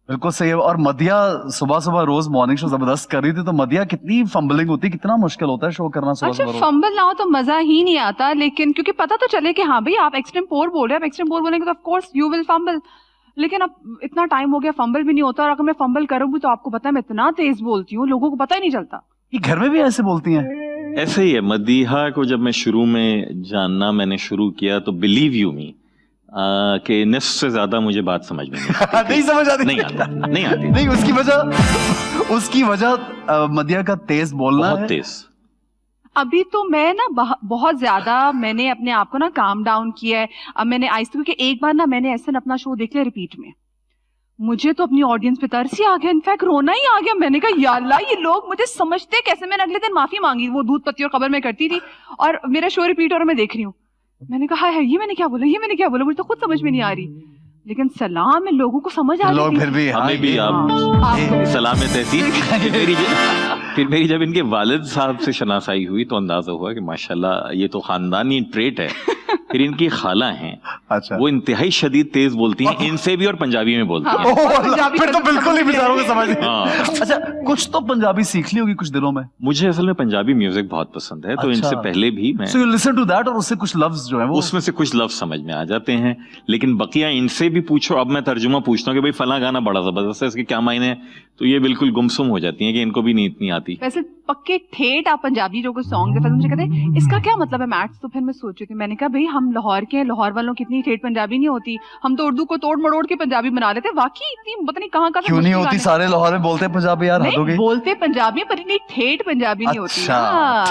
بالکل صحیح ہے. اور مدیہ صبح صبح روز مارننگ شو زبردست کر رہی تھی, تو مدیہ کتنی فمبلنگ ہوتی ہے, کتنا مشکل ہوتا ہے شو کرنا صبح اچھا صبح روز. فمبل نہ ہو تو مزہ ہی نہیں آتا, لیکن کیونکہ پتا تو چلے کہ ہاں بھائی آپ ایکسٹمپور بول رہے ہیں, آپ ایکسٹمپور بولیں گے تو آف کورس یو ول فمبل, لیکن اب اتنا ٹائم ہو گیا فمبل بھی نہیں ہوتا, اور اگر میں فمبل کروں بھی تو آپ کو پتا ہے میں اتنا تیز بولتی ہوں لوگوں کو پتا ہی نہیں چلتا. یہ گھر میں بھی ایسے بولتی ہیں؟ ایسے ہی ہے. مدیحہ کو جب میں شروع میں جاننا میں نے شروع کیا تو بلیو یو می کہ نصف سے زیادہ مجھے بات سمجھ میں نہیں سمجھ آتی, نہیں آتی. نہیں اس کی وجہ مدیہ کا تیز بولنا ہے, بہت تیز. ابھی تو میں نا بہت زیادہ میں نے اپنے آپ کو نا کام ڈاؤن کیا ہے. اب میں نے کیونکہ ایک بار نا میں نے ایسے اپنا شو دیکھ لیا ریپیٹ میں, مجھے تو اپنی آڈینس پہ ترس ہی آ گیا, انفیکٹ رونا ہی آ گیا. میں نے کہا یا اللہ یہ لوگ مجھے سمجھتے کیسے. میں نے اگلے دن معافی مانگی, وہ دودھ پتی اور خبر میں کرتی تھی اور میرا شو ریپیٹ ہو رہا میں دیکھ رہی ہوں. میں نے کہا یہ میں نے کیا بولا, یہ میں نے کیا بولا, مجھے تو خود سمجھ میں نہیں آ رہی. لیکن سلام لوگوں کو سمجھ آ لوگ رہی پھر بھی ہمیں بھی آپ سلام تحصیل. پھر میری جب ان کے والد صاحب سے شناسائی ہوئی تو اندازہ ہوا کہ ماشاءاللہ یہ تو خاندانی ٹریٹ ہے. پھر ان کی خالہ ہیں, وہ انتہائی شدید تیز بولتی ہیں, ان سے بھی اور پنجابی میں بولتی ہیں. پھر تو بالکل ہی بیچاروں کو سمجھ نہیں. اچھا کچھ تو پنجابی سیکھ لی ہوگی کچھ دنوں میں. مجھے اصل میں پنجابی میوزک بہت پسند ہے, تو ان سے پہلے بھی میں So you listen to that, اور اس سے کچھ لفظ جو ہیں وہ اس میں سے کچھ لفظ سمجھ میں آ جاتے ہیں. لیکن بقیہ ان سے بھی پوچھو, اب میں ترجمہ پوچھتا ہوں کہ بھائی فلاں گانا بڑا زبردست ہے, اس کے کیا معنی ہے, تو یہ بالکل گمسم ہو جاتی ہیں کہ ان کو بھی نہیں اتنی آتی. ویسے پکے ٹھیٹ آپ پنجابی جو کوئی سانگ ہے, مجھے کہتے ہیں اس کا کیا مطلب ہے میتھس. تو پھر میں سوچ رہی تھی, میں نے کہا بھائی ہم لاہور کے ہیں, لاہور والوں کی اتنی ٹھیٹ پنجابی نہیں ہوتی, ہم تو اردو کو توڑ مڑوڑ کے پنجابی بنا لیتے. واقعی اتنی پتہ نہیں کہاں کا کیوں نہیں ہوتی, سارے لاہور میں بولتے ہیں پنجابی یار, حد ہو گئی. بولتے پنجابی پر اتنی ٹھیٹ پنجابی نہیں ہوتی.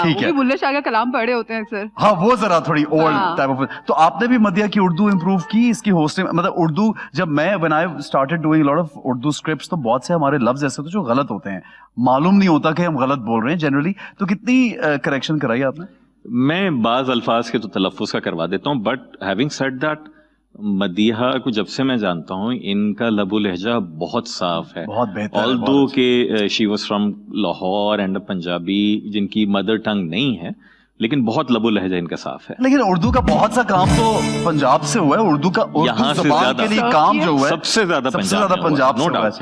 ٹھیک ہے, بلے شاہ کا کلام پڑھے ہوتے ہیں اکثر. ہاں وہ ذرا تھوڑی اولڈ ٹائپ آف. تو آپ نے بھی مدیہ کی اردو امپروو کی, اس کی ہوسٹنگ, مطلب اردو جب میں when I started doing a lot of Urdu scripts تو بہت سے ہمارے لفظ ایسے ہوتے جو غلط ہوتے ہیں, معلوم نہیں ہوتا کہ ہم غلط بول رہے ہیں جنرلی. تو کتنی کریکشن کرائی آپ نے؟ میں بعض الفاظ کے تو تلفظ کا کروا دیتا ہوں, but having said that Madiha کو جب سے میں جانتا ہوں ان کا لب و لہجہ بہت صاف ہے. بہت بہتر. آلدو کہ she was from Lahore and Punjabi جن کی مدر ٹنگ نہیں ہے, لیکن بہت لب و لہجہ ان کا صاف ہے. لیکن اردو کا بہت سا کام تو پنجاب سے ہوا ہے, اردو کا یہاں سے زبان زیادہ کے لیے کام جو ہوا ہے سب سے زیادہ پنجاب سے ہوا ہے.